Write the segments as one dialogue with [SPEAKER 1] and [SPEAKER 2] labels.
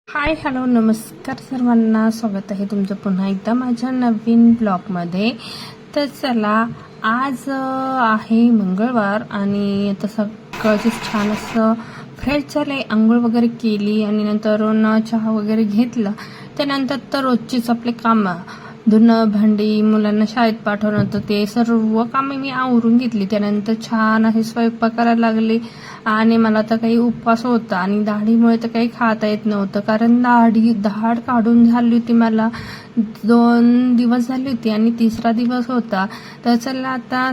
[SPEAKER 1] Hi hello नमस्कार सर्वांना, स्वागत आहे तुमचं पुन्हा एकदा माझ्या नवीन ब्लॉगमध्ये. तर चला, आज आहे मंगळवार आणि आता सकाळचीच छान असं फ्रेश झाले, आंघोळ वगैरे केली आणि नंतर चहा वगैरे घेतला. त्यानंतर तर रोजचीच आपले कामं, धुणं भांडी, मुलांना शाळेत पाठवणं, तर ते सर्व कामे मी आवरून घेतली. त्यानंतर छान असे स्वयंपाक करायला लागले आणि मला तर काही उपवास होता आणि दाढीमुळे तर काही खाता येत नव्हतं, कारण दाढ काढून झाली होती मला. 2 दिवस झाली होती आणि तिसरा दिवस होता. तर चला आता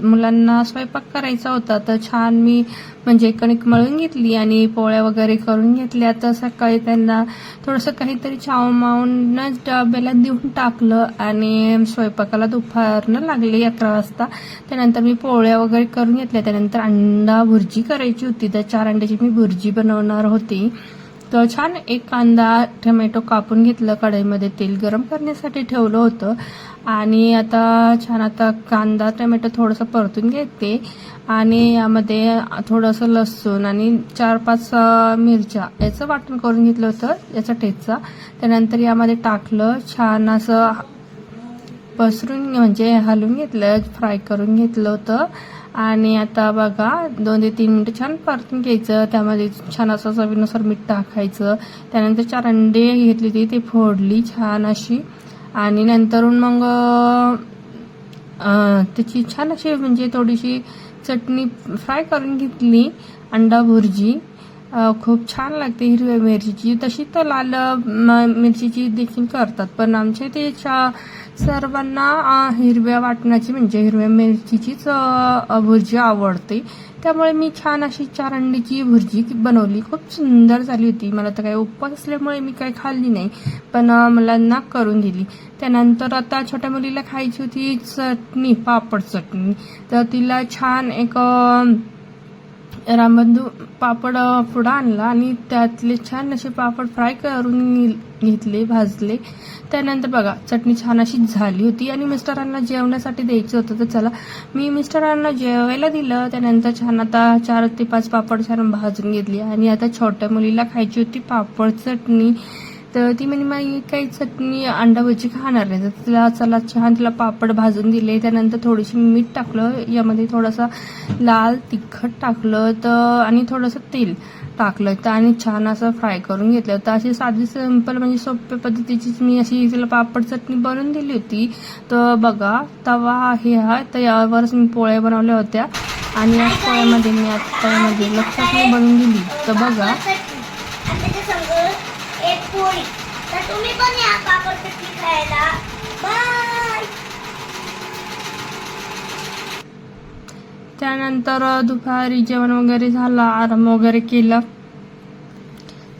[SPEAKER 1] मुलांना स्वयंपाक करायचा होता, तर छान मी म्हणजे कणिक मळून घेतली आणि पोळ्या वगैरे करून घेतल्या. तर सकाळी त्यांना थोडंसं काहीतरी चाव मावूनच डब्याला देऊन टाकलं आणि स्वयंपाकाला दुपारनं लागले 11 वाजता. त्यानंतर मी पोळ्या वगैरे करून घेतल्या. त्यानंतर अंडा भुर्जी करायची होती, तर 4 अंड्याची मी भुर्जी बनवणार होती. तर छान एक कांदा टोमॅटो कापून घेतलं, कढईमध्ये तेल गरम करण्यासाठी ठेवलं होतं आणि आता कांदा टोमॅटो थोडंसं परतून घेते आणि यामध्ये थोडंसं लसूण आणि 4-5 मिरच्या याचं वाटण करून घेतलं होतं, याचा ठेचा. त्यानंतर यामध्ये टाकलं, छान असं पसरून म्हणजे हलवून घेतलं, फ्राय करून घेतलं होतं. आणि आता बघा 2 ते 3 मिनिटं छान परतून घ्यायचं. त्यामध्ये छान असं चवीनुसार मीठ टाकायचं. त्यानंतर 4 अंडे घेतली होती, ते फोडली छान अशी आणि नंतरून मग त्याची छान अशी म्हणजे थोडीशी चटणी फ्राय करून घेतली. अंडा भुर्जी खूप छान लागते हिरव्या मिरचीची. तशी तर लाल मिरचीची देखील करतात, पण आमच्या इथे सर्वांना हिरव्या वाटणाची म्हणजे हिरव्या मिरचीचीच भुर्जी आवडते. त्यामुळे मी छान अशी 4 अंड्याची भुर्जी बनवली. खूप सुंदर झाली होती. मला तर काही उपवास असल्यामुळे मी काही खाल्ली नाही, पण मुलांना करून दिली. त्यानंतर आता छोट्या मुलीला खायची होती चटणी, पापड चटणी. तर तिला छान एक रामबंधू पापड पुडा आणला आणि त्यातले छान असे पापड फ्राय करून घेतले, भाजले. त्यानंतर बघा चटणी छान अशी झाली होती आणि मिस्टरांना जेवण्यासाठी द्यायचं होतं. तर चला, मी मिस्टरांना जेवायला दिलं. त्यानंतर छान आता 4 ते 5 पापड छान भाजून घेतली आणि आता छोट्या मुलीला खायची होती पापड चटणी. तर ती म्हणे मी काही चटणी अंडा भजी खाणार नाही. तर तिला चला छान तिला पापड भाजून दिले. त्यानंतर थोडीशी मीठ टाकलं, यामध्ये थोडंसं लाल तिखट टाकलं तर आणि थोडंसं तेल टाकलं तर आणि छान असं फ्राय करून घेतलं. तर अशी साधी सिंपल म्हणजे सोप्या पद्धतीचीच मी अशी तिला पापड चटणी बनवून दिली होती. तर बघा तवा आहे हा, तर यावरच मी पोळ्या बनवल्या होत्या आणि या पोळ्यामध्ये मी आता यामध्ये लक्षात बनवून दिली. तर बघा
[SPEAKER 2] एक पोळी. तर तुम्ही पण या पापड चटणी खायला. बाय.
[SPEAKER 1] त्यानंतर दुपारी जेवण वगैरे झालं, आराम वगैरे केला.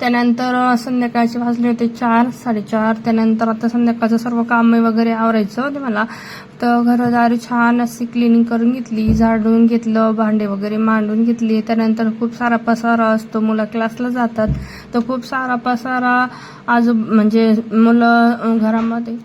[SPEAKER 1] त्यानंतर संध्याकाळचे वाजले होते 4-4:30. त्यानंतर आता संध्याकाळचं सर्व काम वगैरे आवरायचं होते मला. तर घरदारी छान अशी क्लिनिंग करून घेतली, झाडून घेतलं, भांडे वगैरे मांडून घेतली. त्यानंतर खूप सारा पसारा असतो, मुलं क्लासला जातात, तर खूप सारा पसारा म्हणजे मुलं घरामध्ये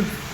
[SPEAKER 1] हं.